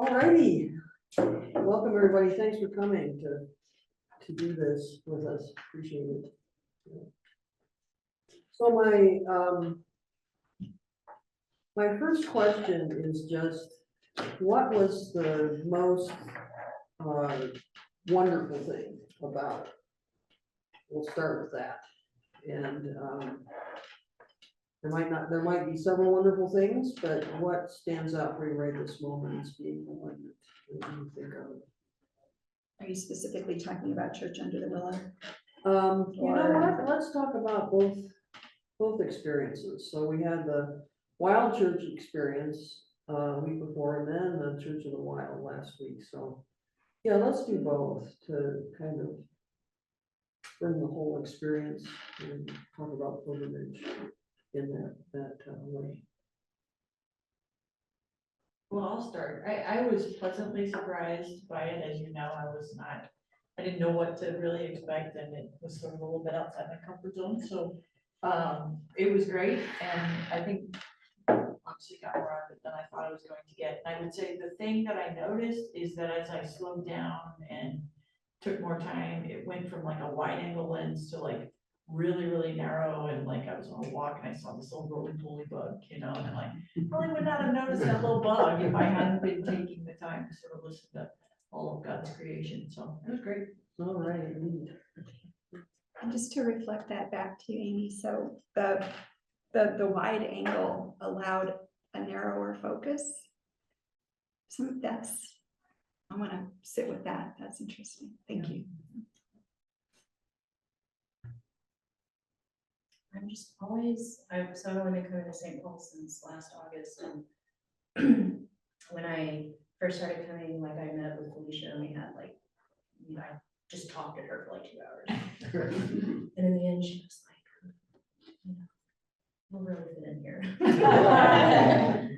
Alrighty, welcome everybody. Thanks for coming to do this with us. Appreciate it. So my first question is just, what was the most wonderful thing about it? We'll start with that. And there might be several wonderful things, but what stands out for you right this moment as being the one that you think of? Are you specifically talking about Church Under the Willow? You know what? Let's talk about both experiences. So we had the Wild Church experience week before, and then the Church of the Wild last week. So yeah, let's do both to kind of bring the whole experience and talk about pilgrimage in that way. Well, I'll start. I was pleasantly surprised by it. As you know, I didn't know what to really expect, and it was sort of a little bit outside my comfort zone. So it was great, and I think obviously got more out of it than I thought I was going to get. And I would say the thing that I noticed is that as I slowed down and took more time, it went from like a wide angle lens to like really, really narrow, and like I was on a walk and I saw this little roly-poly bug, and like probably would not have noticed that little bug if I hadn't been taking the time to sort of listen to all of God's creation. So it was great. All right. And just to reflect that back to you, Amy, so the wide angle allowed a narrower focus. So I want to sit with that. That's interesting. Thank you. I'm just always, so I've only been coming to St. Paul since last August, and when I first started coming, like I met up with Felicia and we had like, I just talked to her for like 2 hours. And in the end, she was like, we'll really fit in here.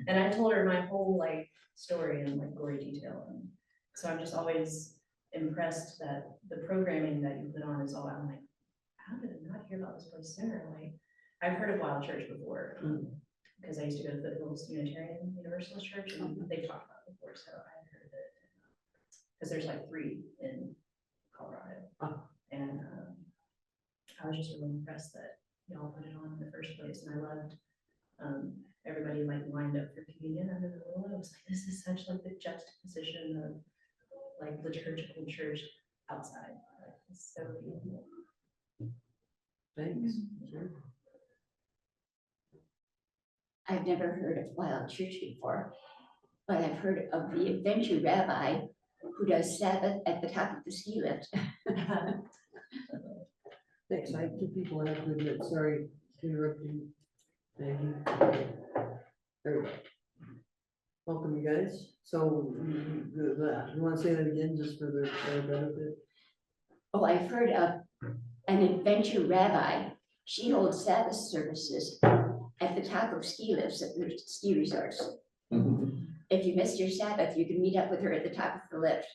And I told her my whole like story in like gory detail. And so I'm just always impressed that the programming that you put on is all, I'm like, how did I not hear about this place sooner? Like, I've heard of Wild Church before, because I used to go to the Foothills Unitarian Universalist Church, and they talked about it before, so I had heard of it. Because there's like 3 in Colorado, and I was just really impressed that y'all put it on in the first place, and I loved everybody like lined up for communion under the willow. I was like, this is such like the juxtaposition of like liturgical church outside. Like, it's so beautiful. Thanks. Sure. I've never heard of Wild Church before, but I've heard of the adventure rabbi who does Sabbath at the top of the ski lift. Thanks. I have 2 people I have to admit. Sorry to interrupt you. Thank you. There we go. Welcome, you guys. So you want to say that again just for their benefit? Oh, I've heard of an adventure rabbi. She holds Sabbath services at the top of ski lifts at the ski resorts. If you missed your Sabbath, you can meet up with her at the top of the lift.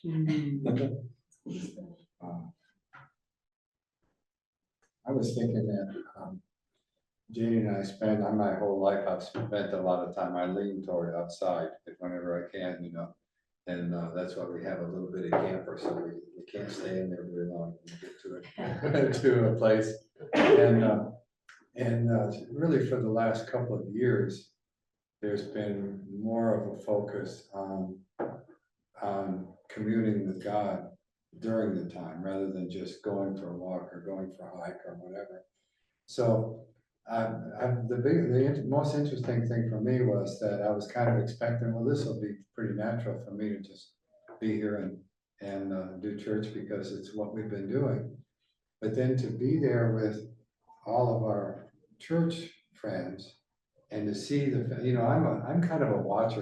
I was thinking that Jeannie and I spend, on my whole life, I've spent a lot of time, I lean toward outside whenever I can, and that's why we have a little bit of camper, so we can't stay in there very long when we get to a place. And really for the last couple of years, there's been more of a focus on communing with God during the time, rather than just going for a walk or going for a hike or whatever. So the most interesting thing for me was that I was kind of expecting, well, this will be pretty natural for me to just be here and do church because it's what we've been doing. But then to be there with all of our church friends and to see I'm kind of a watcher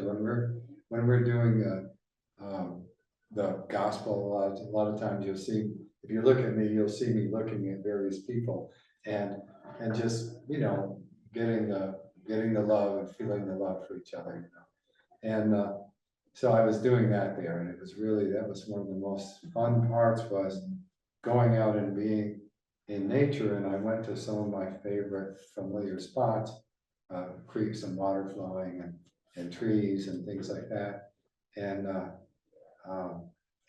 when we're doing the gospel. A lot of times you'll see, if you look at me, you'll see me looking at various people and just getting the love and feeling the love for each other, and so I was doing that there, and it was really, that was one of the most fun parts, was going out and being in nature. And I went to some of my favorite familiar spots, creeks and water flowing and trees and things like that. and,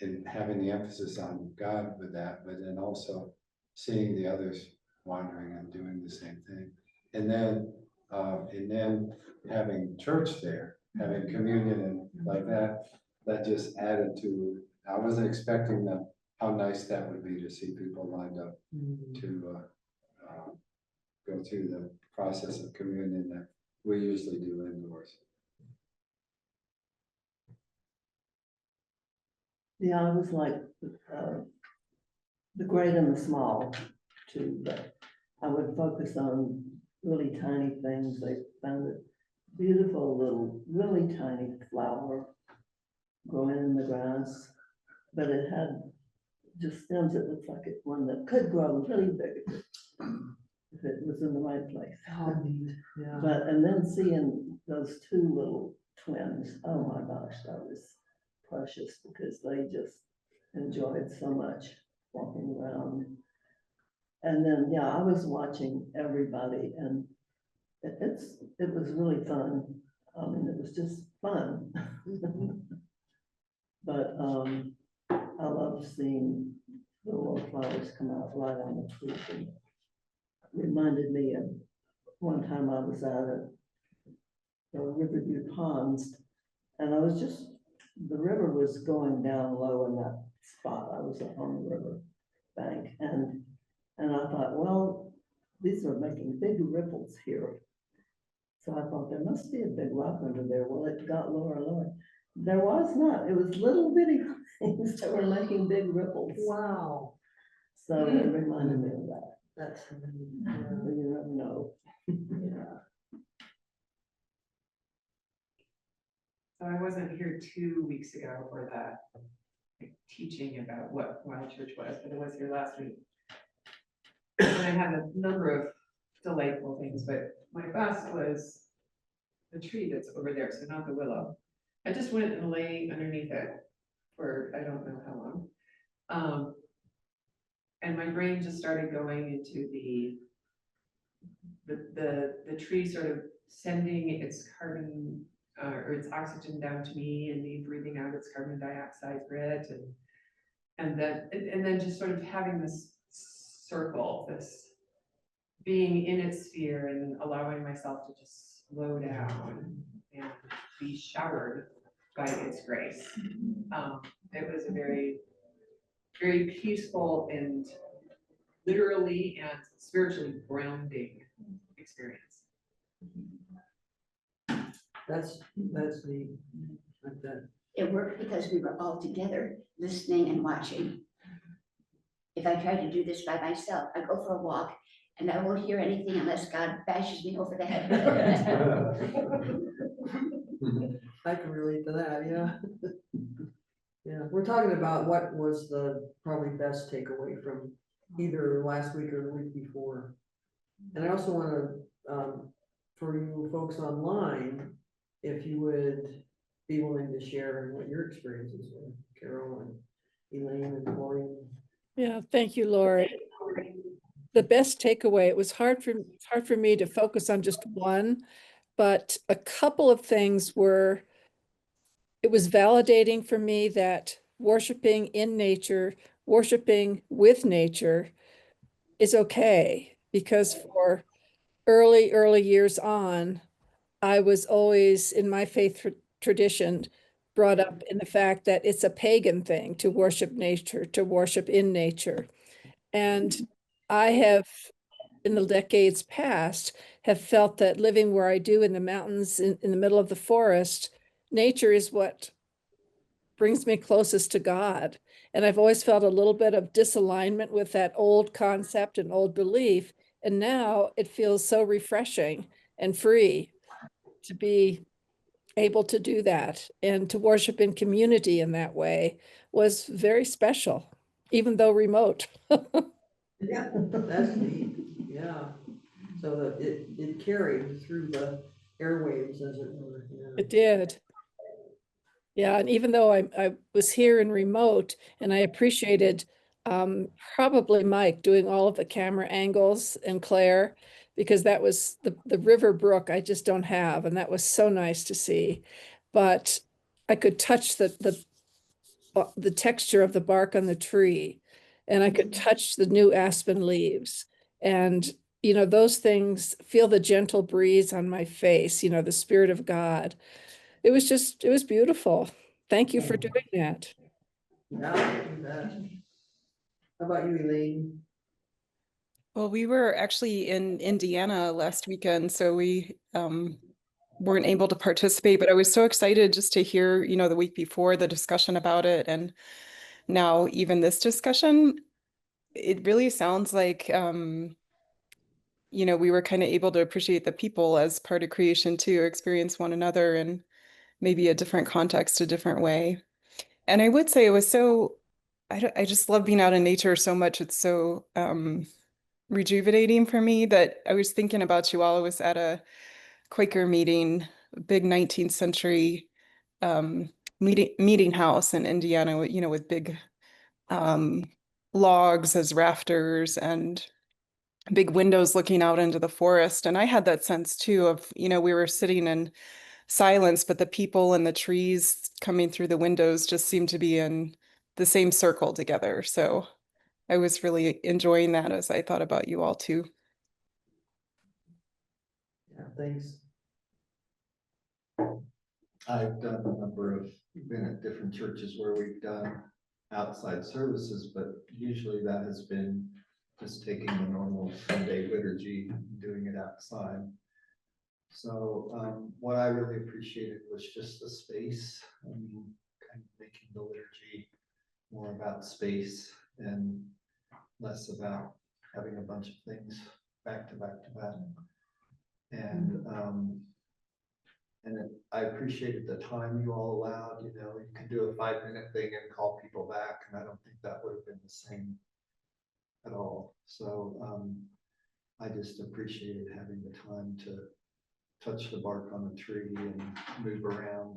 and having the emphasis on God with that, but then also seeing the others wandering and doing the same thing. And then having church there, having communion and like that just added to, I wasn't expecting that, how nice that would be to see people lined up to go through the process of communion that we usually do indoors. Yeah, I was like, the great and the small too, but I would focus on really tiny things. I found it beautiful little, really tiny flower growing in the grass, but it had just stems that looked like it one that could grow really big if it was in the right place. How neat, yeah. But, and then seeing those two little twins, oh my gosh, that was precious because they just enjoyed so much walking around. And then, yeah, I was watching everybody and it was really fun. I mean, it was just fun. But I love seeing the little flowers come out right on the tree. And reminded me of one time I was out at the Riverview Ponds, and I was just, the river was going down low in that spot. I was up on the river bank, and I thought, well, these are making big ripples here. So I thought there must be a big rock under there. Well, it got lower and lower. There was not. It was little bitty things that were making big ripples. Wow, So it reminded me of that. that's, You never know. yeah. So I wasn't here 2 weeks ago for the like, teaching about what Wild Church was, but I was here last week. And I had a number of delightful things, but my best was the tree that's over there, so not the willow. I just went and lay underneath it for I don't know how long. And my brain just started going into the tree sort of sending its carbon or its oxygen down to me and me breathing out its carbon dioxide for it, and then just sort of having this circle, this being in its sphere and allowing myself to just slow down and be showered by its grace. It was a very, very peaceful and literally and spiritually grounding experience. That's neat, like that. It worked because we were all together, listening and watching. If I try to do this by myself, I go for a walk and I won't hear anything unless God bashes me over the head with it. I can relate to that, yeah. Yeah, we're talking about what was the probably best takeaway from either last week or the week before. And I also want to, for you folks online, if you would be willing to share what your experiences were, Carol and Elaine and Lori. Yeah, thank you, Lori. The best takeaway, it's hard for me to focus on just one, but a couple of things were, it was validating for me that worshiping in nature, worshiping with nature is okay, because for early years on, I was always in my faith tradition brought up in the fact that it's a pagan thing to worship nature, to worship in nature. And I have, in the decades past, have felt that living where I do in the mountains, in the middle of the forest, nature is what brings me closest to God. And I've always felt a little bit of disalignment with that old concept and old belief. And now it feels so refreshing and free to be able to do that, and to worship in community in that way was very special, even though remote. Yeah, that's neat, yeah. So that it carried through the airwaves, as it were. Yeah. It did. Yeah, and even though I was here in remote, and I appreciated probably Mike doing all of the camera angles and Claire, because that was the river brook I just don't have, and that was so nice to see. But I could touch the texture of the bark on the tree, and I could touch the new aspen leaves. And, you know, those things, feel the gentle breeze on my face, you know, the spirit of God. It was beautiful. Thank you for doing that. Yeah, do that. How about you, Elaine? Well, we were actually in Indiana last weekend, so we weren't able to participate, but I was so excited just to hear, you know, the week before the discussion about it, and now even this discussion. It really sounds like, you know, we were kind of able to appreciate the people as part of creation too, experience one another in maybe a different context, a different way. And I would say it was so, I just love being out in nature so much. It's so rejuvenating for me that I was thinking about you all. I was at a Quaker meeting, a big 19th century meeting house in Indiana, you know, with big um, logs as rafters and big windows looking out into the forest. And I had that sense too of, you know, we were sitting in silence, but the people and the trees coming through the windows just seemed to be in the same circle together. So I was really enjoying that as I thought about you all too. Yeah, thanks. I've done a number of, been at different churches where we've done outside services, but usually that has been just taking the normal Sunday liturgy and doing it outside. So what I really appreciated was just the space, kind of making the liturgy more about space and less about having a bunch of things back to back to back. And I appreciated the time you all allowed. You know, you can do a 5-minute thing and call people back, and I don't think that would have been the same at all. So I just appreciated having the time to touch the bark on the tree and move around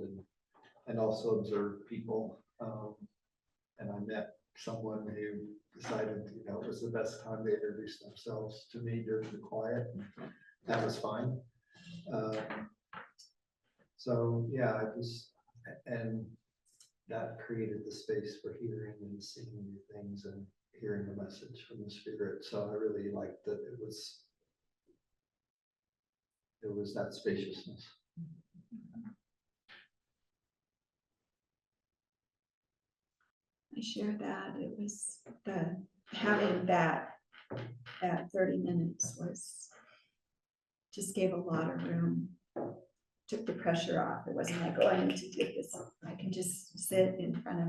and also observe people. And I met someone who decided, you know, it was the best time they introduced themselves to me during the quiet. And that was fine. So yeah, and that created the space for hearing and seeing new things and hearing the message from the Spirit. So I really liked that it was that spaciousness. I share that. It was having that 30 minutes just gave a lot of room, took the pressure off. It wasn't like, oh, I need to do this. I can just sit in front of,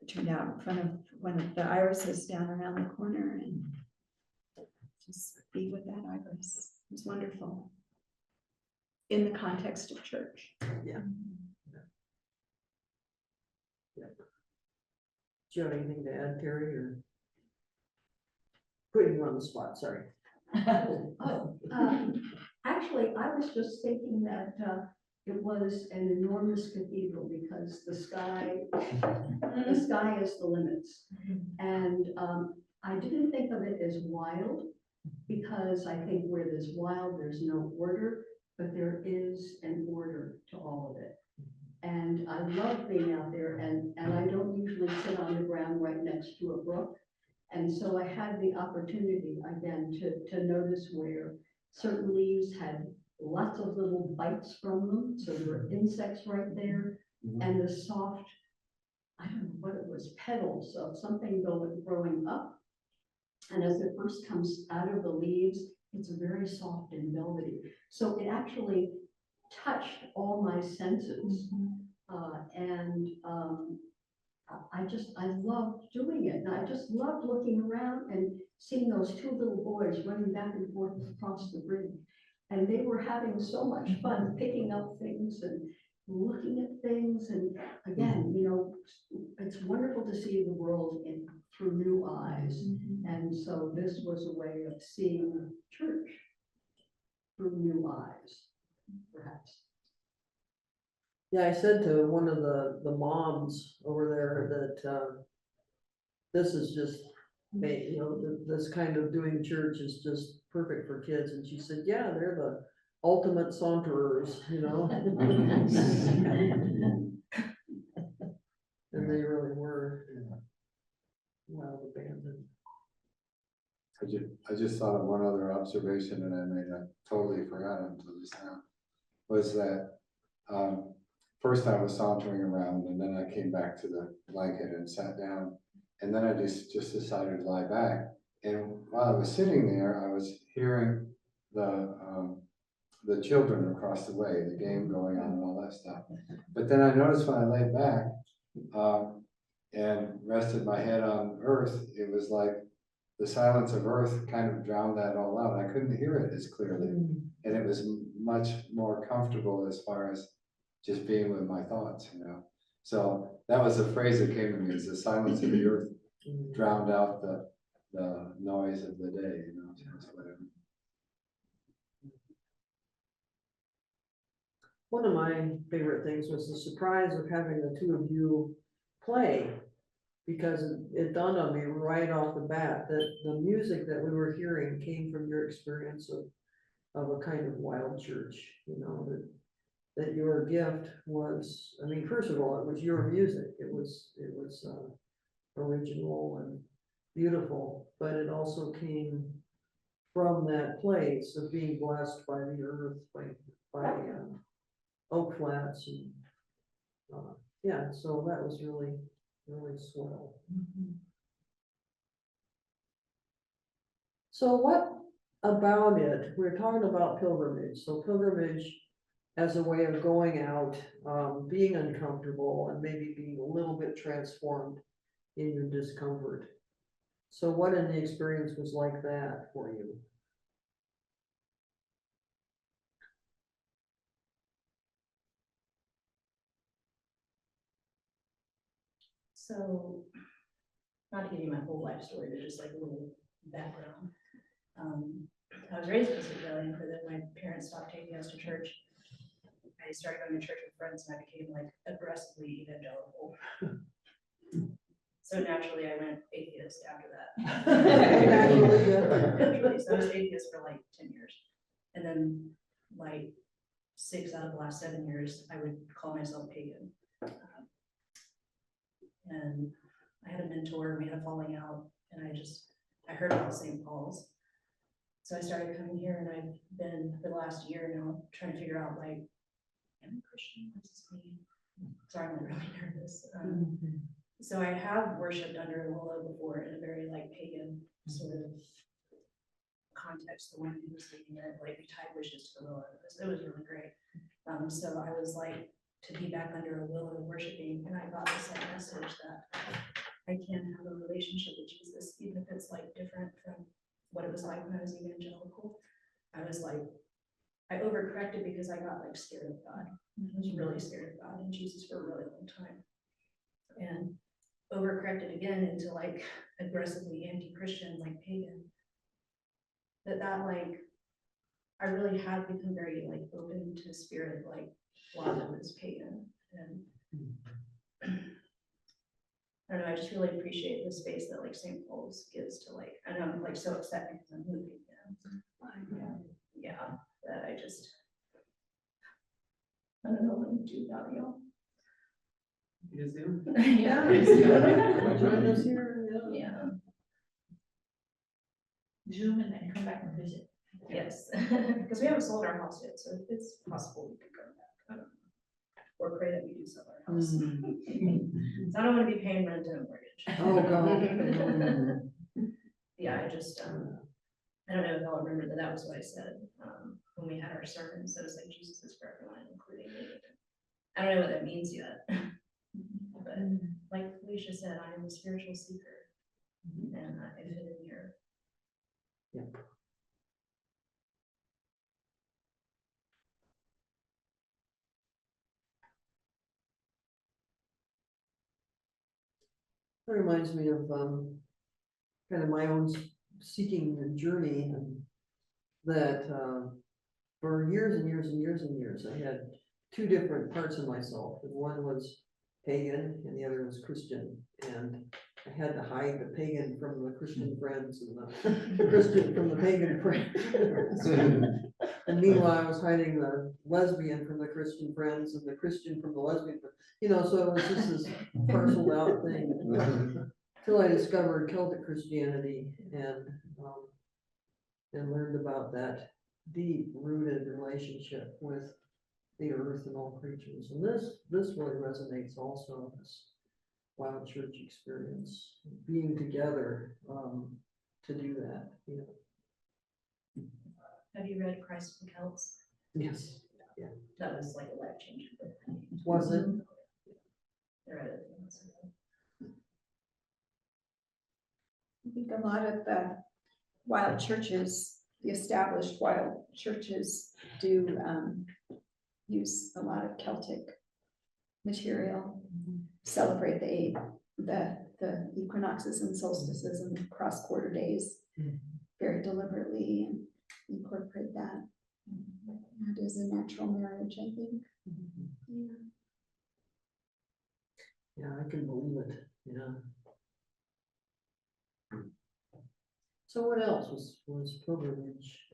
it turned out in front of one of the irises down around the corner and just be with that iris. It was wonderful in the context of church. Yeah. Do you have anything to add, Terry, or putting you on the spot? Sorry. Actually, I was just thinking that it was an enormous cathedral because the sky is the limits. And I didn't think of it as wild because I think where there's wild, there's no order, but there is an order to all of it. And I love being out there, and I don't usually sit on the ground right next to a brook. And so I had the opportunity again to notice where certain leaves had lots of little bites from them. So there were insects right there. And the soft, I don't know what it was, petals of something growing up. And as it first comes out of the leaves, it's very soft and velvety. So it actually touched all my senses. I loved doing it. And I just loved looking around and seeing those two little boys running back and forth across the bridge. And they were having so much fun picking up things and looking at things. And again, you know, it's wonderful to see the world through new eyes. And so this was a way of seeing church through new eyes, perhaps. Yeah, I said to one of the moms over there that this is just, you know, this kind of doing church is just perfect for kids. And she said, yeah, they're the ultimate saunterers, you know. they really were wild abandoned. I just thought of one other observation and I made, I totally forgot until just now, was that, first I was sauntering around and then I came back to the blanket and sat down. And then I just decided to lie back. And while I was sitting there, I was hearing the children across the way, the game going on and all that stuff. But then I noticed when I laid back, and rested my head on earth, it was like the silence of earth kind of drowned that all out. I couldn't hear it as clearly. And it was much more comfortable as far as just being with my thoughts, you know. So that was a phrase that came to me, is the silence of the earth drowned out the noise of the day, you know, just whatever. One of my favorite things was the surprise of having the two of you play, because it dawned on me right off the bat that the music that we were hearing came from your experience of a kind of wild church, you know, that your gift was, I mean, first of all, it was your music. It was original and beautiful, but it also came from that place of being blessed by the earth, by oak flats, and yeah, so that was really, really swell. So what about it? We're talking about pilgrimage. So pilgrimage as a way of going out, being uncomfortable, and maybe being a little bit transformed in your discomfort. So what in the experience was like that for you? So, not to give you my whole life story, but just like a little background. I was raised Episcopalian, but then my parents stopped taking us to church. I started going to church with friends and I became like aggressively evangelical. So naturally I went atheist after that. Naturally, so I was atheist for like 10 years. And then like 6 out of the last 7 years, I would call myself pagan. And I had a mentor, we had a falling out, and I heard about St. Paul's. So I started coming here, and I've been for the last year now trying to figure out, like, am I a Christian? What does this mean? Sorry, I'm really nervous. So I have worshipped under a willow before in a very like pagan sort of context. The one who was leading it, like we tied wishes to the willow. It was really great. So I was like, to be back under a willow worshiping, and I got this like message that I can have a relationship with Jesus, even if it's like different from what it was like when I was evangelical. I was like, I overcorrected because I got like scared of God. I was really scared of God and Jesus for a really long time, and overcorrected again into like aggressively anti-Christian, like pagan. That like I really have become very like open to spirit, like while I was pagan. And I don't know, I just really appreciate the space that like St. Paul's gives to like, I know I'm like so upset because I'm moving now. Yeah, that I don't know what to do about y'all. You Zoom? Yeah. Join us here. Yeah. Zoom and then come back and visit. Yes, because we haven't sold our house yet, so it's possible we could go back. I don't know. Or pray that we do sell our house. So I don't want to be paying rent and a mortgage. Oh, God. Yeah, I don't know if y'all remember that was what I said when we had our sermon. So it's like Jesus is for everyone, including me. I don't know what that means yet. But like Felicia said, I am a spiritual seeker. And I fit in here. Yep. That reminds me of kind of my own seeking and journey, and that for years and years and years and years, I had two different parts of myself, and one was pagan and the other was Christian, and I had to hide the pagan from the Christian friends and the Christian from the pagan friends. And meanwhile, I was hiding the lesbian from the Christian friends and the Christian from the lesbian, you know, so it was just this parceled out thing. Till I discovered Celtic Christianity and learned about that deep rooted relationship with the earth and all creatures. And this really resonates also, this wild church experience, being together to do that, you know. Have you read Christ and Celts? Yes. That was like a life changing book. Was it? There are other things. I think a lot of the wild churches, the established wild churches do use a lot of Celtic material, celebrate the equinoxes and solstices and cross-quarter days very deliberately and incorporate that. That is a natural marriage, I think. Yeah. Yeah, I can believe it, yeah. So what else was pilgrimage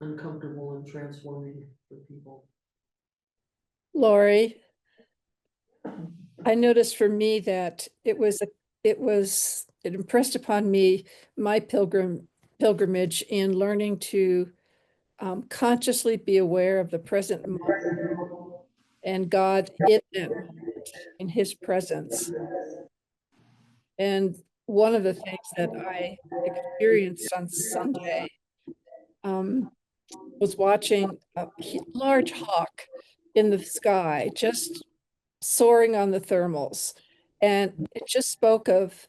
uncomfortable and transforming for people? Lori, I noticed for me that it impressed upon me my pilgrimage in learning to consciously be aware of the present moment and God in that moment, in his presence. And one of the things that I experienced on Sunday was watching a large hawk in the sky, just soaring on the thermals. And it just spoke of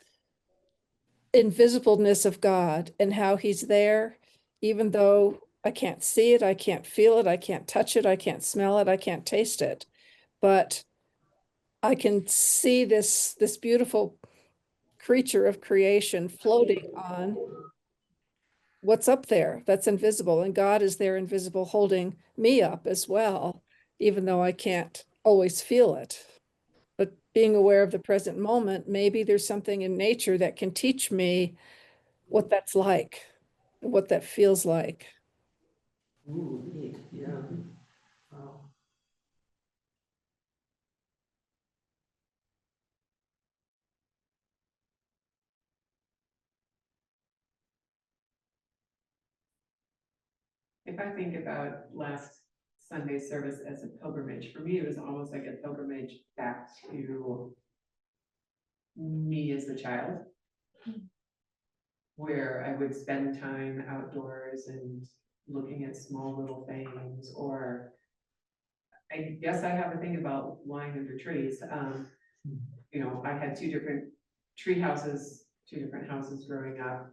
invisibleness of God and how he's there, even though I can't see it, I can't feel it, I can't touch it, I can't smell it, I can't taste it. But I can see this beautiful creature of creation floating on what's up there that's invisible, and God is there invisible, holding me up as well, even though I can't always feel it. But being aware of the present moment, maybe there's something in nature that can teach me what that's like, what that feels like. Ooh, neat, yeah. Wow. If I think about last Sunday service as a pilgrimage, for me, it was almost like a pilgrimage back to me as a child, where I would spend time outdoors and looking at small little things, or I guess I have a thing about lying under trees. You know, I had two different houses growing up.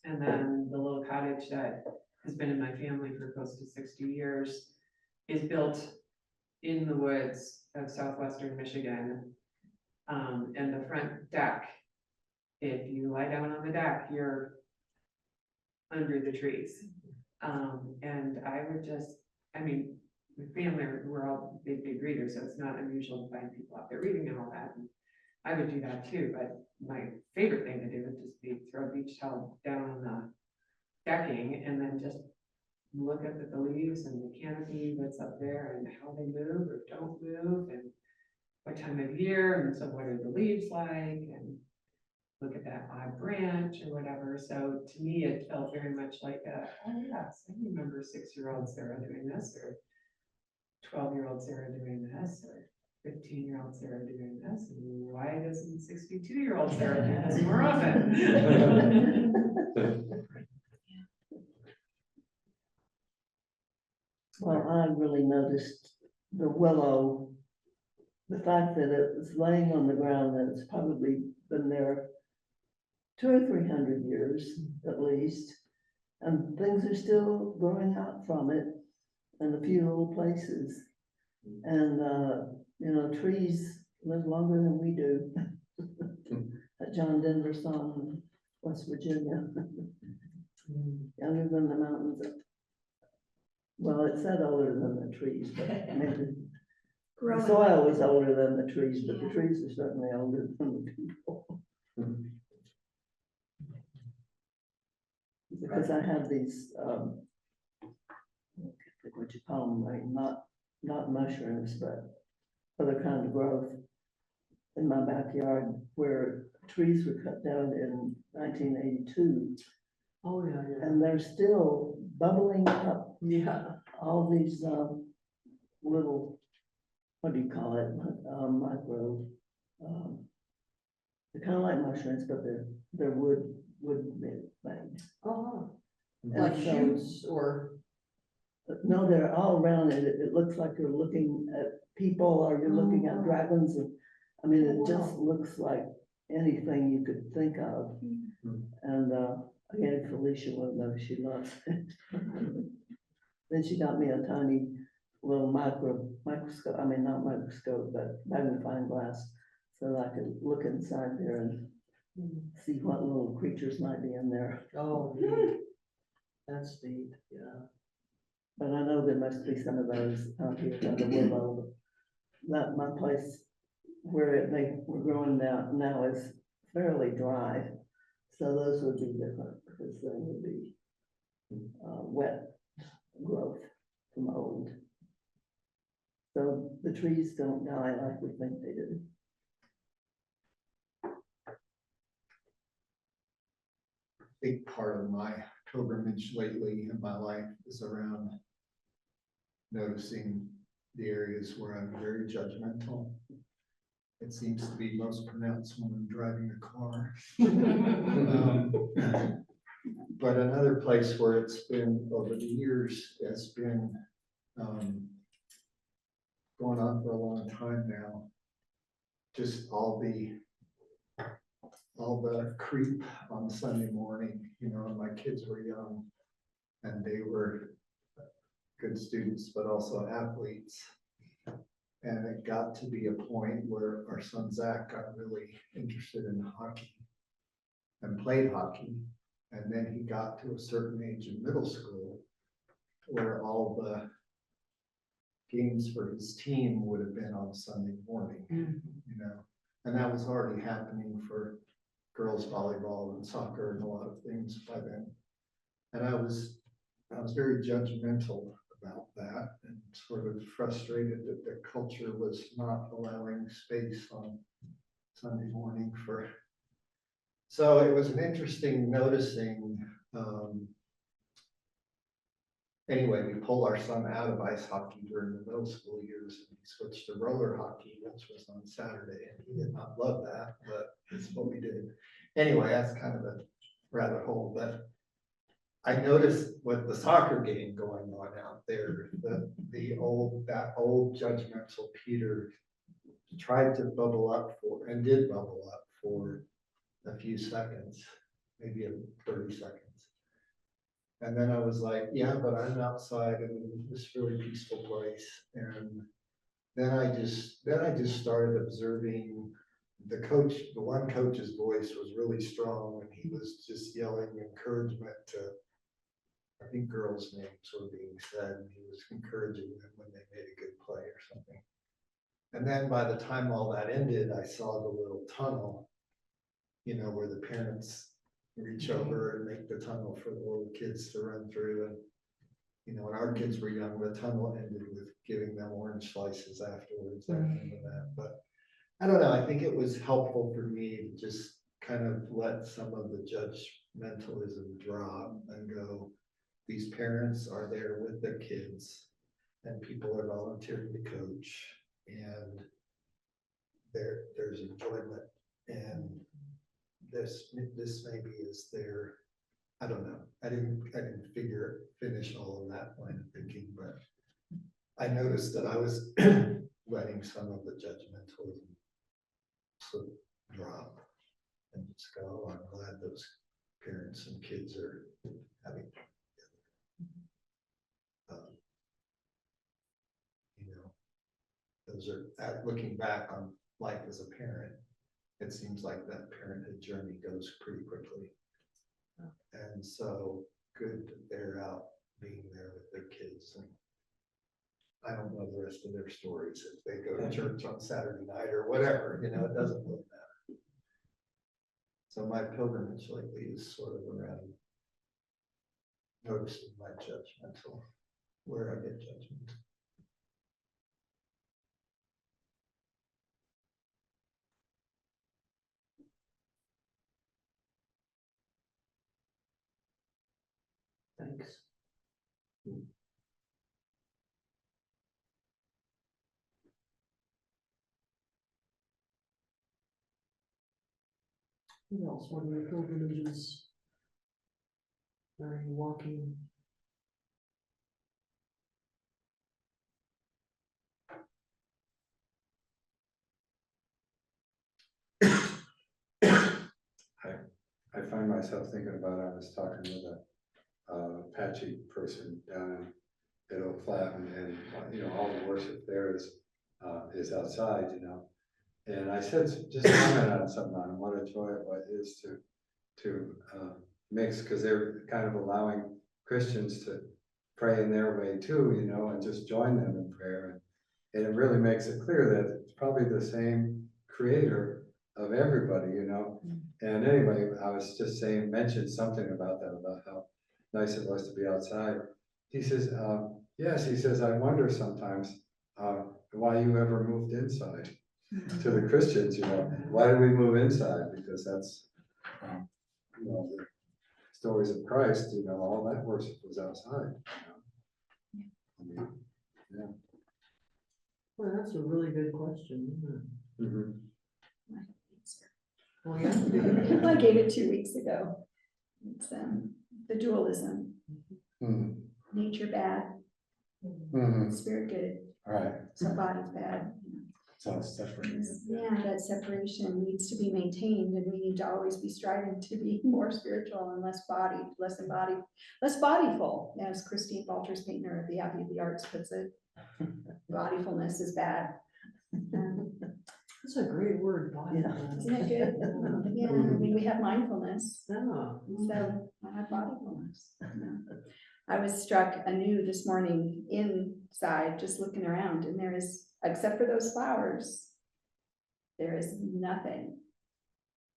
And then the little cottage that has been in my family for close to 60 years is built in the woods of southwestern Michigan. And the front deck, if you lie down on the deck, you're under the trees. And I would just, I mean, my family, we're all big readers, so it's not unusual to find people out there reading and all that. And I would do that too, but my favorite thing to do would just be throw a beach towel down on the decking and then just look up at the leaves and the canopy that's up there and how they move or don't move and what time of year, and so what are the leaves like, and look at that odd branch or whatever. So to me, it felt very much like oh yes, I remember 6-year-old Sarah doing this, or 12-year-old Sarah doing this, or 15-year-old Sarah doing this, and why doesn't 62-year-old Sarah do this more often? Well, I really noticed the willow, the fact that it was laying on the ground, that it's probably been there 200 or 300 years at least, and things are still growing out from it in a few little places. And you know, trees live longer than we do. That John Denver song in West Virginia. Younger than the mountains. Well, it said older than the trees, but maybe the soil was older than the trees, but the trees are certainly older than the people. Because I have these what you call them, like not mushrooms, but other kind of growth in my backyard where trees were cut down in 1982. Oh, yeah, yeah. And they're still bubbling up Yeah. all these little, what do you call it, micro, they're kind of like mushrooms, but they're wood made things. Oh, And like so- shoots or, No, they're all around it. It looks like you're looking at people or you're looking Oh, wow. at dragons. And I mean, it just Wow. looks like anything you could think of. Hmm. And again, Felicia won't know, she loves it. Then she got me a tiny little microscope, I mean, not microscope, but magnifying glass, so that I could look inside there and see what little creatures might be in there. oh, neat. That's neat, yeah. But I know there must be some of those out here by the willow. That my place where they were growing now is fairly dry. So those would be different because they would be wet growth from old. So the trees don't die like we think they do. Big part of my pilgrimage lately in my life is around noticing the areas where I'm very judgmental. It seems to be most pronounced when I'm driving a car. But another place where it's been over the years, it's been going on for a long time now. Just all the creep on Sunday morning, you know, and my kids were young and they were good students, but also athletes. And it got to be a point where our son Zach got really interested in hockey and played hockey. And then he got to a certain age in middle school where all the games for his team would have been on Sunday morning, you know, and that was already happening for girls volleyball and soccer and a lot of things by then. And I was very judgmental about that and sort of frustrated that the culture was not allowing space on Sunday morning for. So it was an interesting noticing. Anyway, we pulled our son out of ice hockey during the middle school years and we switched to roller hockey, which was on Saturday, and he did not love that, but it's what we did. Anyway, that's kind of a rabbit hole, but I noticed with the soccer game going on out there, that old judgmental Peter tried to bubble up for, and did bubble up for a few seconds, maybe 30 seconds. And then I was like, yeah, but I'm outside in this really peaceful place. And then I just started observing the one coach's voice was really strong and he was just yelling encouragement to, I think girls' names were being said, and he was encouraging them when they made a good play or something. And then by the time all that ended, I saw the little tunnel, you know, where the parents reach over and make the tunnel for the little kids to run through. And, you know, when our kids were young, the tunnel ended with giving them orange slices afterwards. I remember that. But I don't know, I think it was helpful for me to just kind of let some of the judgmentalism drop and go, these parents are there with their kids and people are volunteering to coach and there's enjoyment, and this maybe is their, I don't know. I didn't finish all of that line of thinking, but I noticed that I was letting some of the judgmentalism sort of drop and just go, oh, I'm glad those parents and kids are having you know, those are, looking back on life as a parent, it seems like that parenthood journey goes pretty quickly. And so good that they're out being there with their kids. And I don't know the rest of their stories if they go to church on Saturday night or whatever, you know, it doesn't really matter. So my pilgrimage lately is sort of around noticing my judgmental where I get judgment. Thanks. What else? What are your pilgrimages? Are you walking? I find myself thinking about, I was talking with a Apache person down in Oak Flat, and you know, all the worship there is outside, you know. And I said, just comment on something on what a joy it is to mix, because they're kind of allowing Christians to pray in their way too, you know, and just join them in prayer. And it really makes it clear that it's probably the same creator of everybody, you know. And anyway, I was just saying, mentioned something about that, about how nice it was to be outside. He says, yes, he says, I wonder sometimes why you ever moved inside. To the Christians, you know, why did we move inside? Because that's, you know, the stories of Christ, you know, all that worship was outside. You know? I mean, yeah. Well, that's a really good question, isn't Mhm. it? Well, yeah. I gave it 2 weeks ago. It's the dualism, Mhm. nature bad, Mhm. spirit good, All right, so body's bad. so it's separated. Yeah, that separation needs to be maintained, and we need to always be striving to be more spiritual and less body, less embodied, less bodyful, as Christine Walters Painter of the Abbey of the Arts puts it. Bodyfulness is bad. That's a great word, body. Isn't it good? Yeah, I mean, we have mindfulness, Yeah. so I have bodyfulness. Yeah. I was struck anew this morning inside, just looking around, and there is, except for those flowers, there is nothing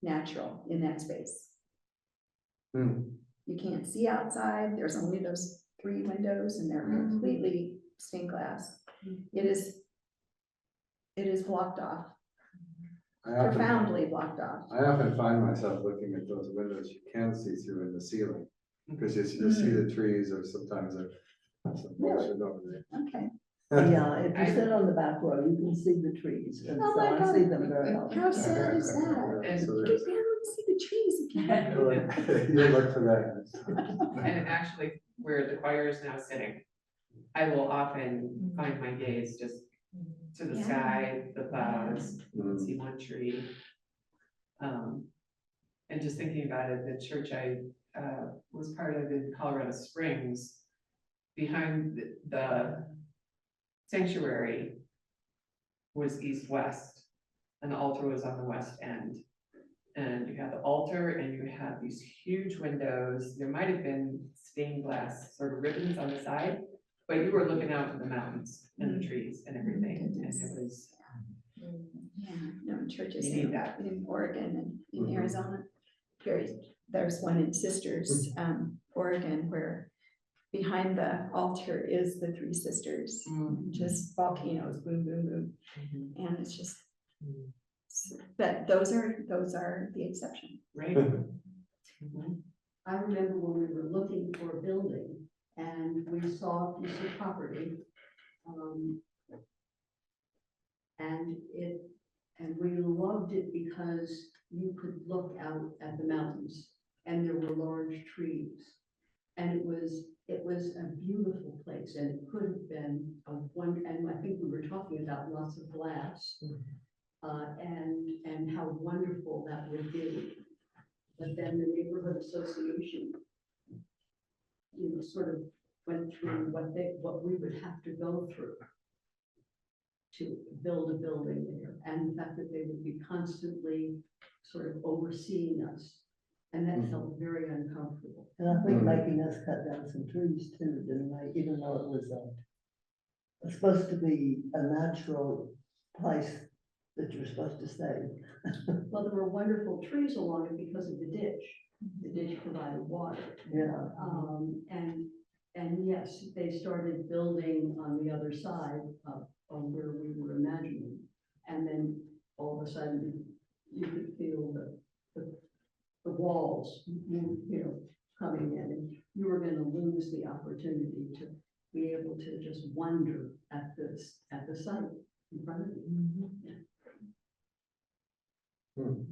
natural in that space. Hmm. You can't see outside. There's only those 3 windows, and they're completely stained glass. It is blocked off, profoundly blocked off. I often find myself looking at those windows you can see through in the ceiling, because you see the trees, or sometimes there's some bullshit over there. Okay. Yeah, if you sit on the back row, you can see the trees, and Oh so my I God. see them very often. How sad is that? Yeah, so You there's- can barely see the trees again. You'll look for that. And actually, where the choir is now sitting, I will often find my gaze just to the Yeah. sky, the clouds, Mhm. see one tree. And just thinking about it, the church I was part of in Colorado Springs, behind the sanctuary was east-west, and the altar was on the west end. And you had the altar, and you had these huge windows. There might have been stained glass sort of ribbons on the side, but you were looking out to the mountains and the trees and everything, and it was. Yeah, no, churches You need that. in Oregon and in Mhm. Arizona. There's one in Sisters, Oregon, where behind the altar is the 3 sisters, just volcanoes, boom, boom, boom. And it's just, but those are the exception. Right. I remember when we were looking for a building and we saw a piece of property. And we loved it because you could look out at the mountains and there were large trees. And it was a beautiful place, and it could have been and I think we were talking about lots of glass. And how wonderful that would be. But then the neighborhood association, you know, sort of went through what we would have to go through to build a building there, and the fact that they would be constantly sort of overseeing us. And that felt very uncomfortable. And I think making us cut down some trees too, didn't they, even though it was supposed to be a natural place that you're supposed to stay. Well, there were wonderful trees along it because of the ditch. The ditch provided water. Yeah. And And yes, they started building on the other side of where we were imagining. And then all of a sudden, you could feel the walls, you know, coming in, and you were gonna lose the opportunity to be able to just wonder at the site in front of you. Hmm.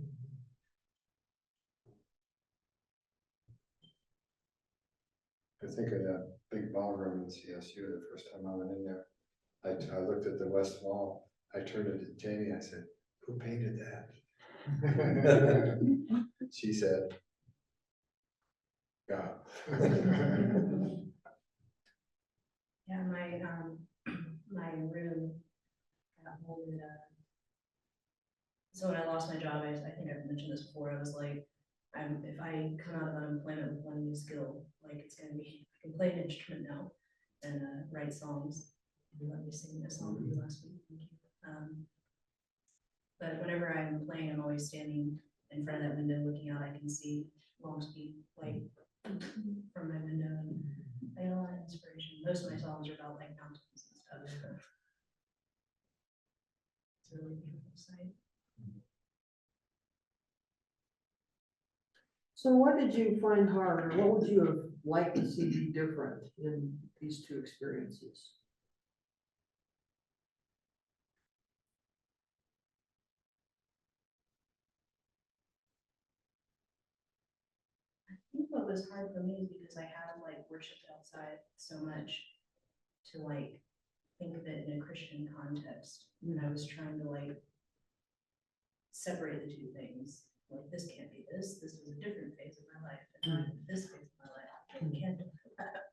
I think of that big ballroom in CSU, the first time I went in there. I looked at the west wall, I turned it to Jamie, I said, who painted that? She said, God. Yeah, my room got molded. So when I lost my job, I think I've mentioned this before, I was like, if I come out of unemployment with one new skill, like it's gonna be, I can play an instrument now and write songs. You let me sing a song for you last week, thank you. But whenever I'm playing, I'm always standing in front of that window looking out. I can see long speed light from my window, and I get a lot of inspiration. Most of my songs are about like mountains and stuff. It's a really beautiful sight. So what did you find hard, or what would you have liked to see be different in these two experiences? I think what was hard for me is because I had like worshipped outside so much to like think of it in a Christian context. And I was trying to like separate the two things. Like this can't be this. This was a different phase of my life. And I'm in this phase of my life. I can't do that.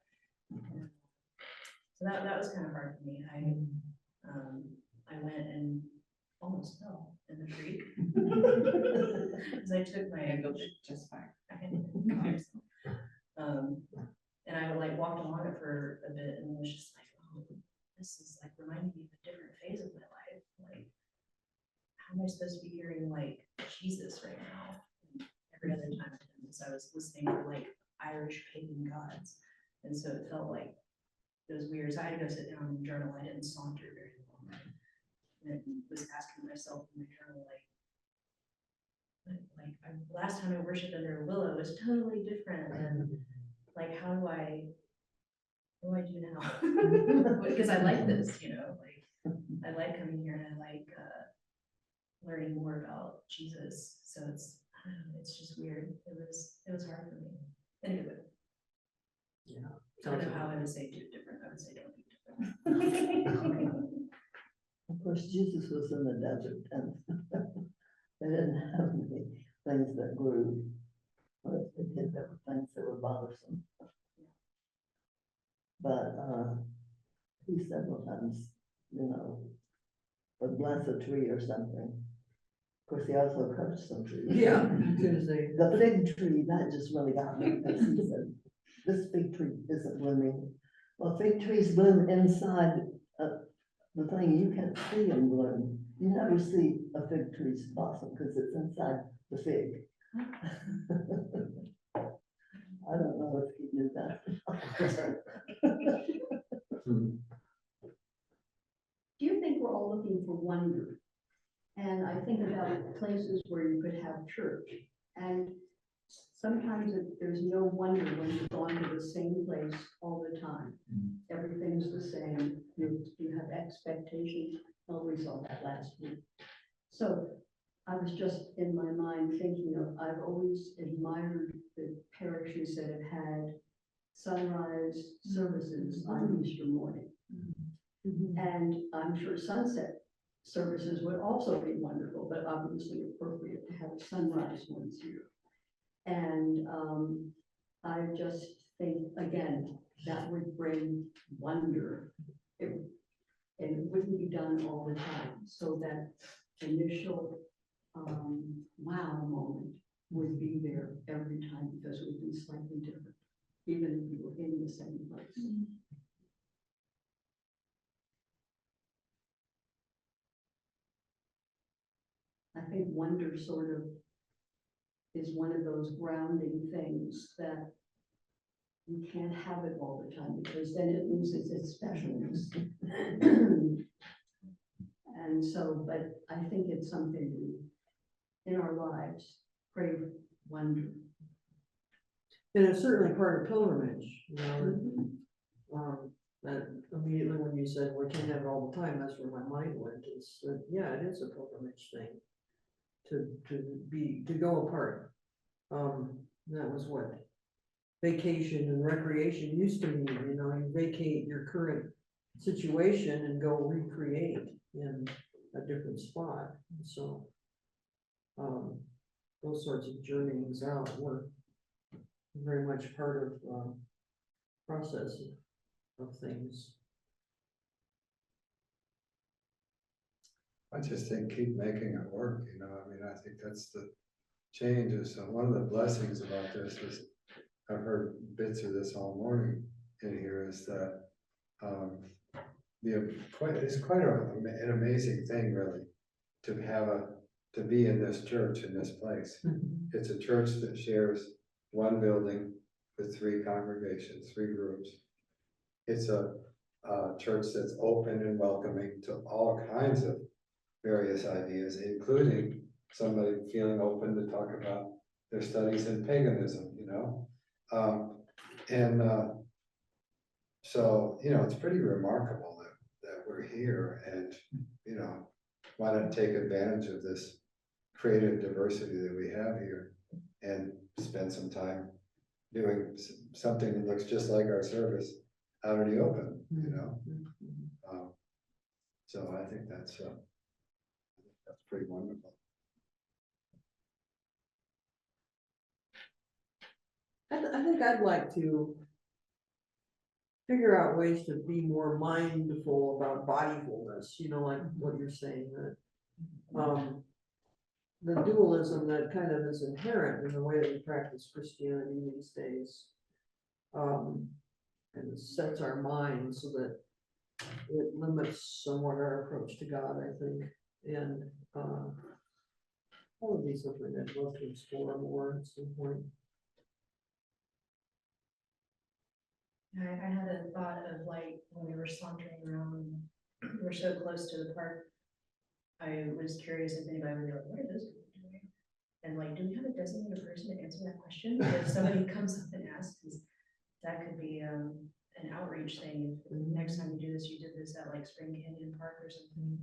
So that was kind of hard for me. I went and almost fell in the creek. Because I took my Handled it just fine. And I like walked along it for a bit and was just like, oh, this is like reminding me of a different phase of my life. Like, how am I supposed to be hearing like Jesus right now? And every other time I did this, I was listening to like Irish pagan gods. And so it felt like it was weird. So I had to go sit down and journal. I didn't saunter very long. And was asking myself in my journal, last time I worshipped under a willow was totally different. And like, what do I do now? Because I like this, you know, like I like coming here and I like learning more about Jesus. So it's, I don't know, it's just weird. It was hard for me. Anyway. Yeah. I don't know how I would say do it different. I would say don't do different. Of course, Jesus was in the desert and they didn't have many things that grew. But if they did, there were things that were bothersome. But he several times, you know, would bless a tree or something. Of course, he also cursed some trees. Yeah, I was gonna say. The fig tree, that just really got me, because he said, this fig tree isn't blooming. Well, fig trees bloom inside the thing, you can't see them bloom. You never see a fig tree's blossom because it's inside the fig. I don't know if he knew that. Do you think we're all looking for wonder? And I think about places where you could have church, and sometimes there's no wonder when you've gone to the same place all the time. Everything's the same. You have expectations. Well, we saw that last week. So I was just in my mind thinking of, I've always admired the parishes that have had sunrise services on Easter morning. And I'm sure sunset services would also be wonderful, but obviously appropriate to have a sunrise once a year. And I just think, again, that would bring wonder. And it wouldn't be done all the time. So that initial wow moment would be there every time, because it would be slightly different, even if you were in the same place. I think wonder sort of is one of those grounding things that you can't have it all the time because then it loses its specialness. And so, but I think it's something we, in our lives, crave wonder. And it's certainly part of pilgrimage, you know, that immediately when you said, we can't have it all the time, that's where my mind went, is that, yeah, it is a pilgrimage thing. To go apart. That was what vacation and recreation used to mean, you know, you vacate your current situation and go recreate in a different spot, and so. Those sorts of journeyings out were very much part of, process of things. I just think keep making it work, you know, I mean, I think that's the changes. So one of the blessings about this is, I've heard bits of this all morning in here, is that it's quite an amazing thing, really, to be in this church, in this place. It's a church that shares one building with 3 congregations, 3 groups. It's a church that's open and welcoming to all kinds of various ideas, including somebody feeling open to talk about their studies in paganism, you know? So, you know, it's pretty remarkable that we're here, and, you know, why not take advantage of this creative diversity that we have here and spend some time doing something that looks just like our service out in the open, you know? So I think that's pretty wonderful. I think I'd like to figure out ways to be more mindful about bodyfulness, you know, like what you're saying, that the dualism that kind of is inherent in the way that we practice Christianity these days, and it sets our minds so that it limits somewhat our approach to God, I think, and that would be something I'd love to explore more at some point. I had a thought of, like, when we were sauntering around, we were so close to the park. I was curious if anybody would be like, what are those people doing? And like, do we have a designated person to answer that question? If somebody comes up and asks, 'cause that could be an outreach thing. If next time you do this, you did this at like Spring Canyon Park or something.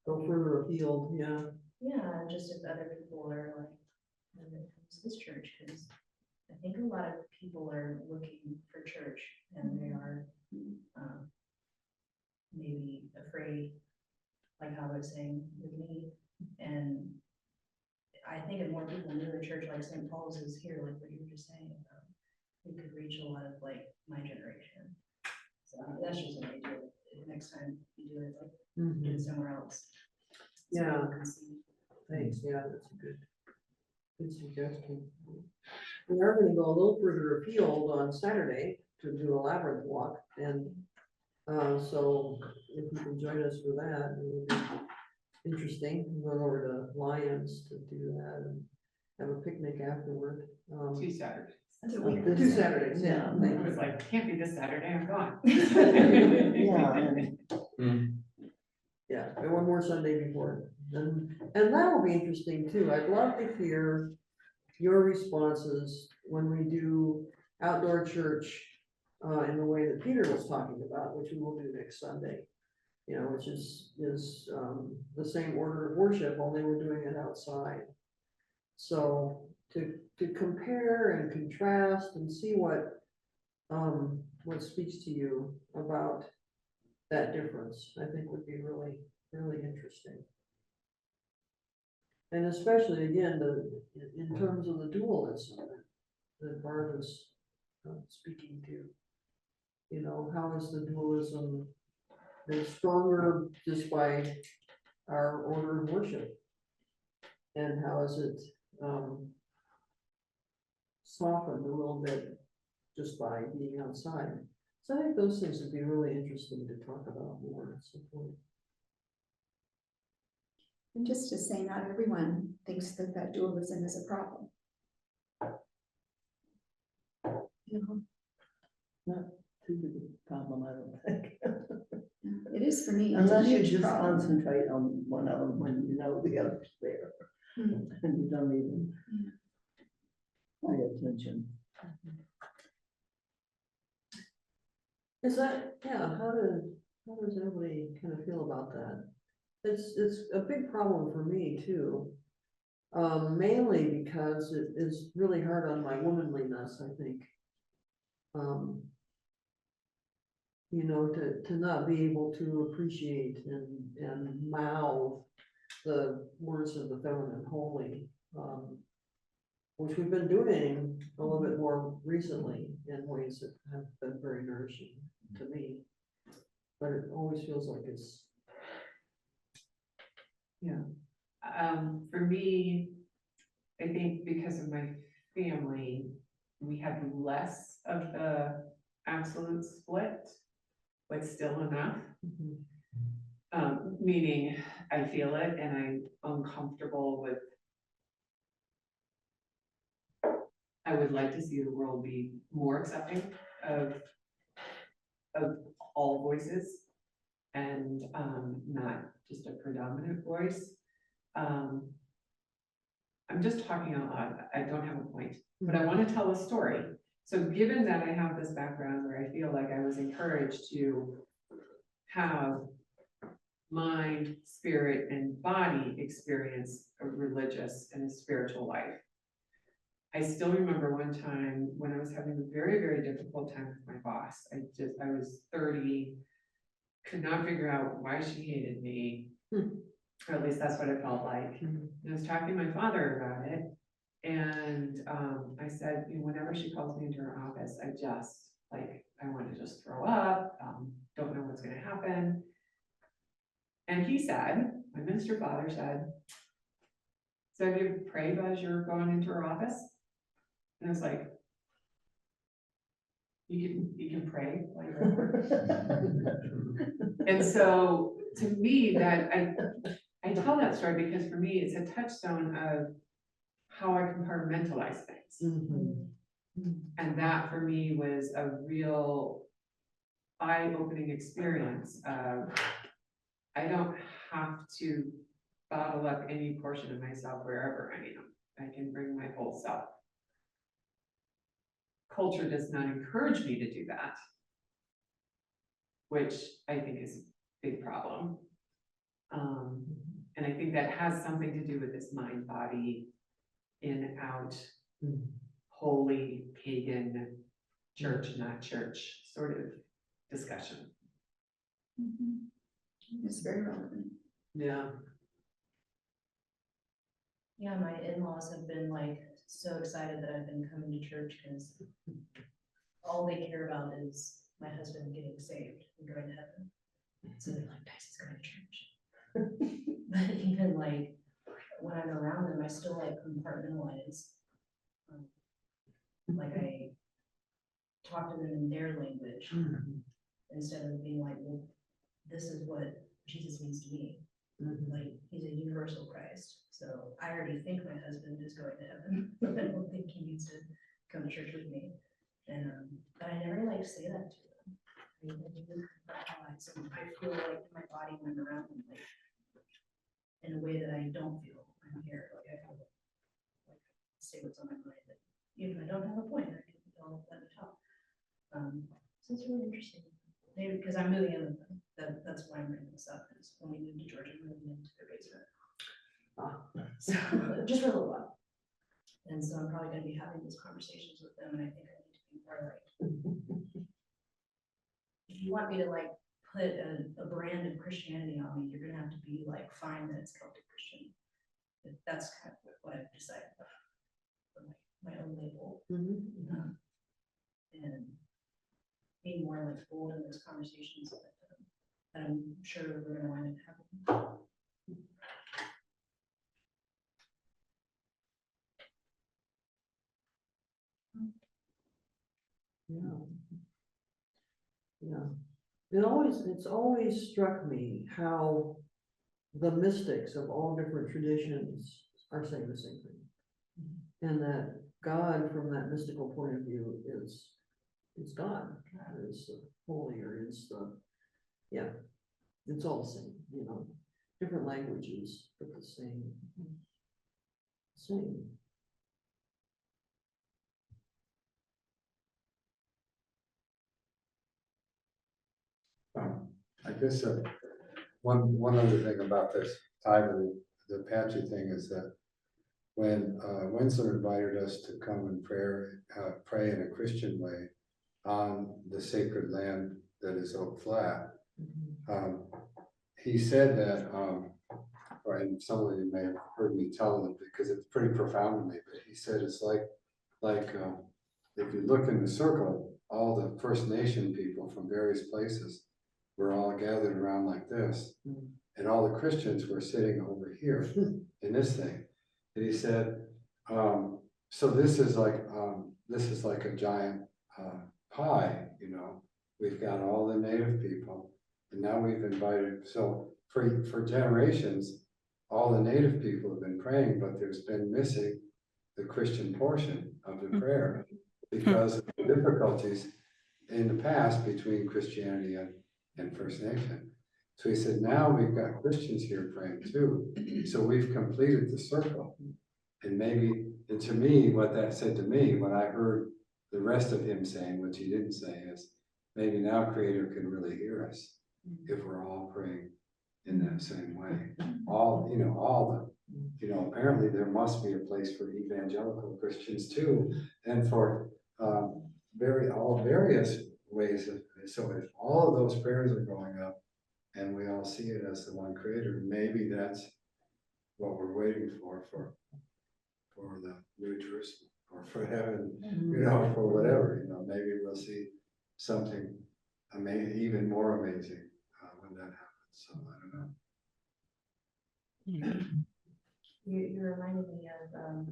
Go further afield, yeah. Yeah, just if other people are like, when it comes to this church, because I think a lot of people are looking for church, and they are maybe afraid, like how I was saying with me. And I think if more people knew a church like St. Paul's is here, like what you were just saying, we could reach a lot of like my generation. So that's just an idea. If next time you do it, like do it somewhere else. So Yeah. people can see. Thanks, yeah, that's a good suggestion. We are gonna go a little further afield on Saturday to do a labyrinth walk, and so if you can join us for that, it would be interesting. We're going over to Lyons to do that and have a picnic afterward. 2 Saturdays. That's a week. 2 Saturdays, yeah. I was like, can't be this Saturday, I'm gone. Yeah, Yeah, and one more Sunday before, and that will be interesting too. I'd love to hear your responses when we do outdoor church in the way that Peter was talking about, which we will do next Sunday. You know, which is the same order of worship, only we're doing it outside. So to compare and contrast and see what speaks to you about that difference, I think would be really, really interesting. And especially again, in terms of the dualism that Barb is speaking to. You know, how is the dualism made stronger just by our order of worship? And how is it softened a little bit just by being outside? So I think those things would be really interesting to talk about more at some point. And just to say, not everyone thinks that dualism is a problem. Not too big a problem, I don't think. It is for me. It's a Unless you huge just problem. concentrate on one of them when you know the other's there. Mm. And you don't even pay attention. Is that, yeah, how does everybody kind of feel about that? It's a big problem for me too. Mainly because it is really hard on my womanliness, I think. You know, to not be able to appreciate and mouth the words of the feminine holy, which we've been doing a little bit more recently in ways that have been very nourishing to me. But it always feels like it's, For me, I think because of my family, we had less of the absolute split, but still enough. Meaning I feel it and I'm uncomfortable with. I would like to see the world be more accepting of all voices and not just a predominant voice. I'm just talking out loud. I don't have a point, but I want to tell a story. So given that I have this background where I feel like I was encouraged to have mind, spirit, and body experience a religious and a spiritual life. I still remember one time when I was having a very, very difficult time with my boss. I was 30, could not figure out why she hated me. Or at least that's what it felt like. And I was talking to my father about it. And I said, you know, whenever she calls me into her office, I want to just throw up, don't know what's going to happen. And he said, my minister father said, so have you prayed as you're going into her office? And I was like, you can pray while you're at work. And so to me, that I tell that story because for me, it's a touchstone of how I compartmentalize things. And that for me was a real eye-opening experience of, I don't have to bottle up any portion of myself wherever I am. I can bring my whole self. Culture does not encourage me to do that, which I think is a big problem. And I think that has something to do with this mind, body, in, out, holy, pagan, church, not church sort of discussion. It's very relevant. yeah. Yeah, my in-laws have been like so excited that I've been coming to church because all they care about is my husband getting saved and going to heaven. So they're like, Dicey's going to church. But even like when I'm around them, I still like compartmentalize. Like I talk to them in their language instead of being like, well, this is what Jesus means to me. Like he's a universal Christ. So I already think my husband is going to heaven. I don't think he needs to come to church with me. And but I never like say that to them. So I feel like my body went around them, like in a way that I don't feel I'm here. Like I feel like say what's on my mind. That even if I don't have a point, I can let it talk. So it's really interesting. Maybe because I'm moving in with them. That's why I'm bringing this up. Is when we moved to Georgia, we moved into their basement. So just for a little while. And so I'm probably going to be having these conversations with them, and I think I need to be more like, if you want me to like put a brand of Christianity on me, you're going to have to be like, fine that it's Celtic Christian. That's kind of what I've decided for my own label. And being more like bold in those conversations that I'm sure we're going to wind up having. It's always struck me how the mystics of all different traditions are saying the same thing. And that God, from that mystical point of view, is is God, is holy, or is the, yeah, it's all the same, you know, different languages, but the same. Same. I guess one other thing about this time of the Apache thing is that when Winslow invited us to come and pray in a Christian way on the sacred land that is Oak Flat, he said that, and some of you may have heard me tell him because it's pretty profound to me, but he said it's like if you look in the circle, all the First Nation people from various places were all gathered around like this, and all the Christians were sitting over here in this thing. And he said, so this is like a giant pie, you know. We've got all the native people, and now we've invited. So for generations, all the native people have been praying, but there's been missing the Christian portion of the prayer because of the difficulties in the past between Christianity and First Nation. So he said, now we've got Christians here praying too. So we've completed the circle. And maybe, and to me, what that said to me, when I heard the rest of him saying, which he didn't say, is maybe now Creator can really hear us if we're all praying in that same way. Apparently there must be a place for evangelical Christians too, and for various ways of, so if all of those prayers are going up and we all see it as the one Creator, maybe that's what we're waiting for the New Jerusalem or for heaven, for whatever, maybe we'll see something amazing, even more amazing when that happens. So I don't know. You reminded me of,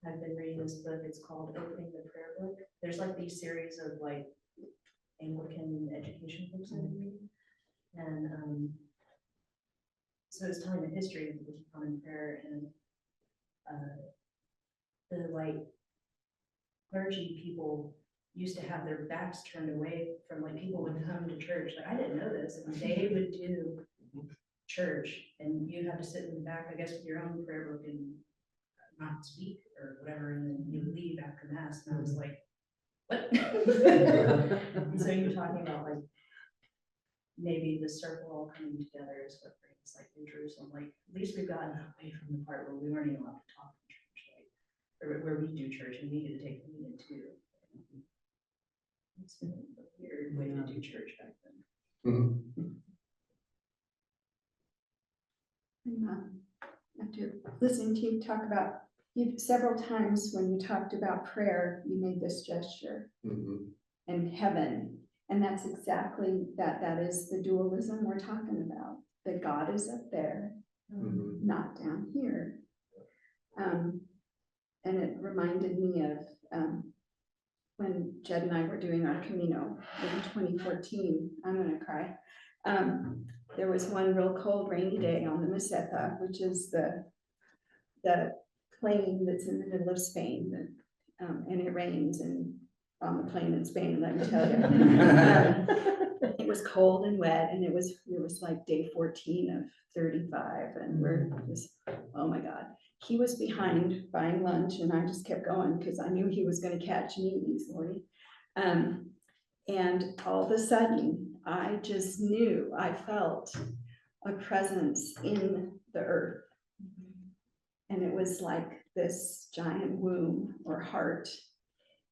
I've been reading this book, it's called Opening the Prayer Book. There's like these series of like Anglican education books I've been reading. And so it's telling the history of the common prayer, and the like clergy people used to have their backs turned away from, like, people would come to church, like, I didn't know this, and they would do church, and you have to sit in the back, I guess, with your own prayer book and not speak or whatever, and then you leave after mass, and I was like, what? And so you're talking about like maybe the circle all coming together is what brings like New Jerusalem, like at least we've gotten away from the part where we weren't even allowed to talk in church, like, or where we do church and we get to take communion too. It's been a weird way to do church back then. After listening to you talk about, you several times when you talked about prayer, you made this gesture and heaven. And that's exactly that is the dualism we're talking about. That God is up there, not down here. And it reminded me of when Jed and I were doing our Camino in 2014. I'm gonna cry. There was one real cold, rainy day on the Meseta, which is the plain that's in the middle of Spain, and it rains on the plain in Spain, let me tell you. It was cold and wet, and it was like day 14 of 35, and we're just, oh my God. He was behind buying lunch, and I just kept going because I knew he was going to catch me easily. And all of a sudden, I just knew, I felt a presence in the earth. And it was like this giant womb or heart.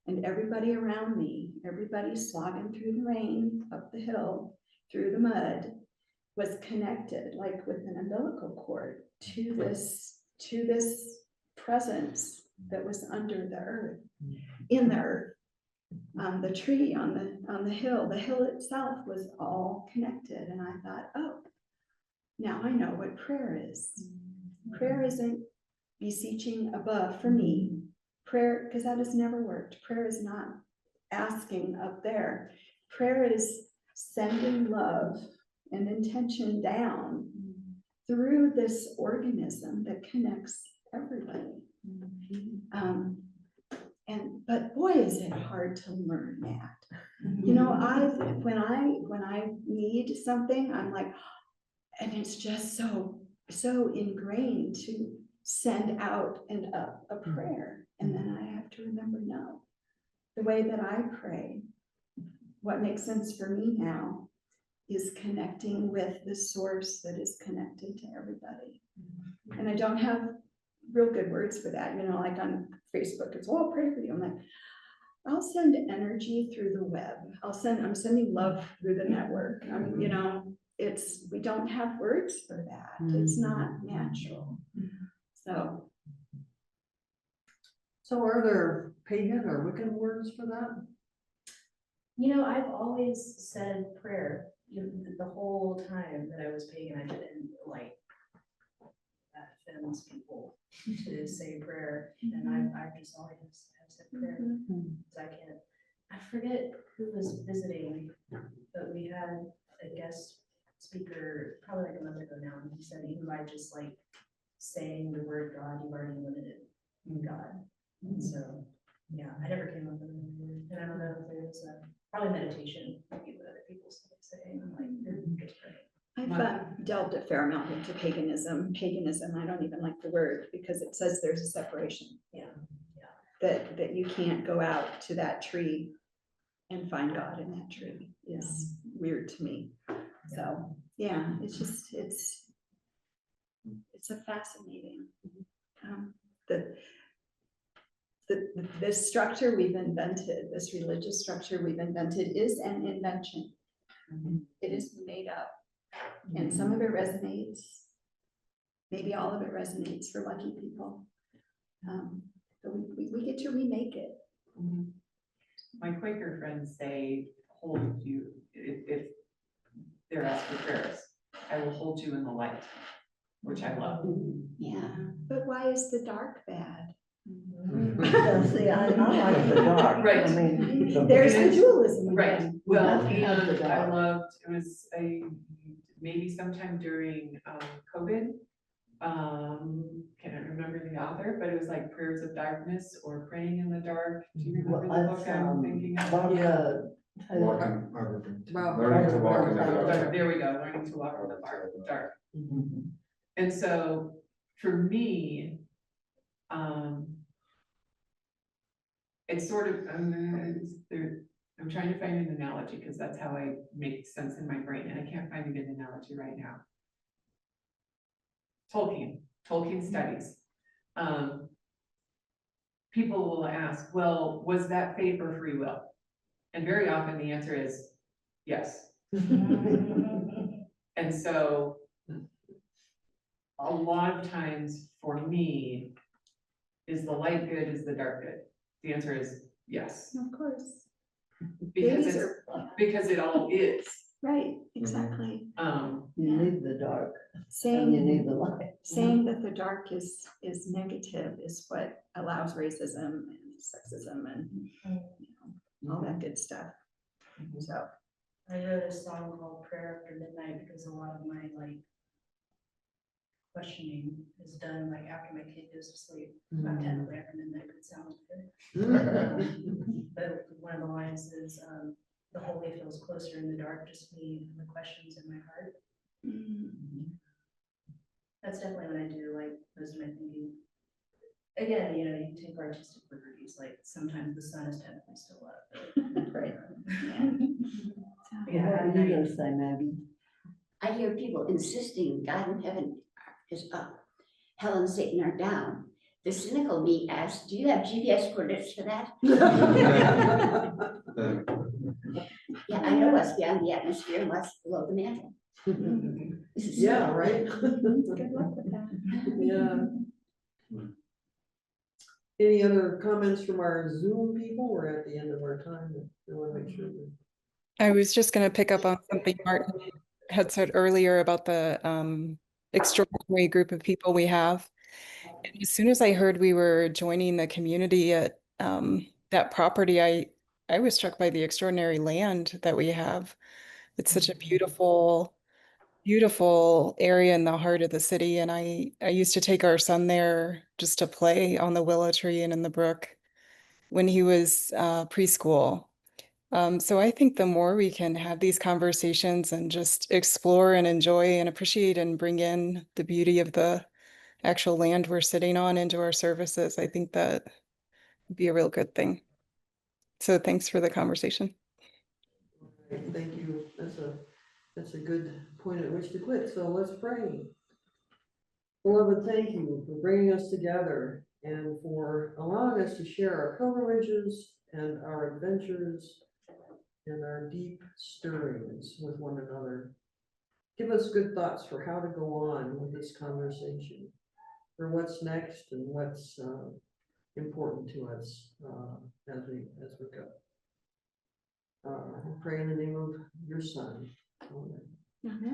And everybody around me, everybody slogging through the rain, up the hill, through the mud, was connected like with an umbilical cord to this presence that was under the earth, in the earth. The tree on the hill itself was all connected. And I thought, oh, now I know what prayer is. Prayer isn't beseeching above for me. Prayer, because that has never worked. Prayer is not asking up there. Prayer is sending love and intention down through this organism that connects everybody. And but boy, is it hard to learn that. You know, when I need something, I'm like, and it's just so ingrained to send out a prayer. And then I have to remember, no, the way that I pray, what makes sense for me now is connecting with the source that is connected to everybody. And I don't have real good words for that, you know, like on Facebook, it's, well, I'll pray for you. I'm like, I'll send energy through the web. I'm sending love through the network. You know, we don't have words for that. It's not natural. So are there pagan or Wiccan words for that? You know, I've always said prayer, you know, the whole time that I was pagan, I didn't like that offends people to say prayer, and I've just always have said prayer, because I forget who was visiting, but we had a guest speaker probably like a month ago now, and he said even by just like saying the word God, you've already limited God. And so, yeah, I never came up with another word, and I don't know if there's probably meditation, maybe what other people say, I'm like, you're just right. I've delved a fair amount into paganism. I don't even like the word because it says there's a separation. Yeah. That you can't go out to that tree and find God in that tree is weird to me. So yeah, it's just it's a fascinating this structure we've invented, this religious structure we've invented is an invention. It is made up, and some of it resonates. Maybe all of it resonates for lucky people. But we get to remake it. My Quaker friends say, hold you, if they're asked for prayers, I will hold you in the light, which I love. Yeah. But why is the dark bad? Yeah, see, I like the dark. Right. I mean, There's the dualism Right, again. well, have to have the and I dark. loved, it was maybe sometime during COVID. Can't remember the author, but it was like Prayers of Darkness or Praying in the Dark. Do you remember the book I'm thinking of? Barbara Taylor. Learning to walk in the dark. There we go, Learning to Walk in the Dark. Mhm. And so for me, it's sort of, I'm trying to find an analogy because that's how I make sense in my brain, and I can't find a good analogy right now. Tolkien studies. People will ask, well, was that fate or free will? And very often the answer is yes. And so a lot of times for me, is the light good, is the dark good? The answer is yes. Of course. Because Babies it's, because it all is. Right, exactly. You need the dark and you Saying need the light. that the dark is negative is what allows racism and sexism and all that good stuff. So I wrote a song called Prayer After Midnight because a lot of my like questioning is done like after my kid goes to sleep. Not technically after midnight, but it sounds good. But one of the lines is, the holy feels closer in the dark, just me and the questions in my heart. That's definitely what I do, like most of my thinking. Again, you know, you take artistic liberties, like sometimes the sun is technically still up. right. Yeah, What at were you night. gonna say, Maggie? I hear people insisting God in heaven is up, hell and Satan are down. The cynical me asks, do you have GPS coordinates for that? Yeah, I know what's beyond the atmosphere and what's below the mantle. Yeah, right? Good luck with that. Yeah. Any other comments from our Zoom people? We're at the end of our time. We want to make sure. I was just going to pick up on something Martin had said earlier about the extraordinary group of people we have. And as soon as I heard we were joining the community at that property, I was struck by the extraordinary land that we have. It's such a beautiful, beautiful area in the heart of the city. And I used to take our son there just to play on the willow tree and in the brook when he was preschool. So I think the more we can have these conversations and just explore and enjoy and appreciate and bring in the beauty of the actual land we're sitting on into our services, I think that would be a real good thing. So thanks for the conversation. Thank you. That's a good point at which to quit. So let's pray. Beloved, thank you for bringing us together and for allowing us to share our pilgrimages and our adventures and our deep stirrings with one another. Give us good thoughts for how to go on with this conversation, for what's next and what's important to us as we go. We pray in the name of your Son. Amen.